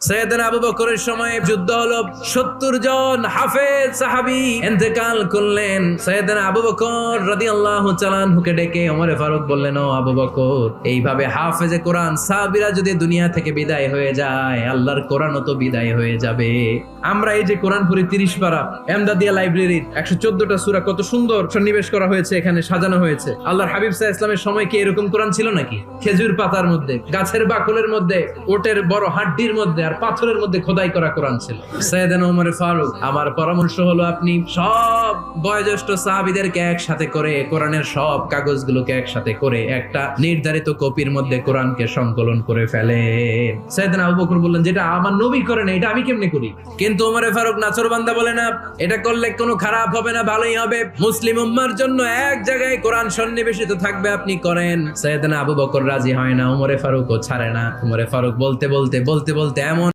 সাইয়েদনা আবু বকরের সময় যুদ্ধ হলো, 70 জন হাফেজ সাহাবী ইন্তেকাল করলেন। সাইয়েদনা আবু বকর রাদিয়াল্লাহু তাআলা আনহুকে ডেকে ওমরে ফারুক বললেন, ও আবু বকর, এইভাবে হাফেজে কোরআন সাহাবীরা যদি দুনিয়া থেকে বিদায় হয়ে যায়, আল্লাহর কোরআনও তো বিদায় হয়ে যাবে। আমরা এই যে কোরআন পড়ি 30 পারা, এমদাদিয়া লাইব্রেরির 114টা সূরা, কত সুন্দর সন্নিবেশ করা হয়েছে, এখানে সাজানো হয়েছে। আল্লাহর হাবিব সাল্লাল্লাহু আলাইহি ওয়াসাল্লামের সময় কি এরকম কোরআন ছিল নাকি? খেজুর পাতার মধ্যে, গাছের বাকলের মধ্যে, ওটের বড় হাড্ডির মধ্যে আর পাথরের মধ্যে খোদাই করা কোরআন ছিল। সাইয়েদনা ওমর ফারুক, আমার পরামর্শ হলো আপনি সব বয়োজ্যেষ্ঠ সাহাবীদেরকে একসাথে করে কোরআনের সব কাগজগুলোকে একসাথে করে একটা নির্ধারিত কপির মধ্যে কোরআনকে সংকলন করে ফেলেন। সাইয়েদনা আবু বকর বললেন, যেটা আমার নবী করেন এটা আমি কেমনে করি? কিন্তু ওমর ফারুক নাছোড়বান্দা বলে, না, এটা করলে কোনো খারাপ হবে না, ভালোই হবে। মুসলিম উম্মার জন্য এক জায়গায় কোরআন সন্নিবেশিত থাকবে, আপনি করেন। সাইয়েদনা আবু বকর রাজি হয় না, ওমর ফারুকও ছাড়ে না। ওমর ফারুক বলতে বলতে এমন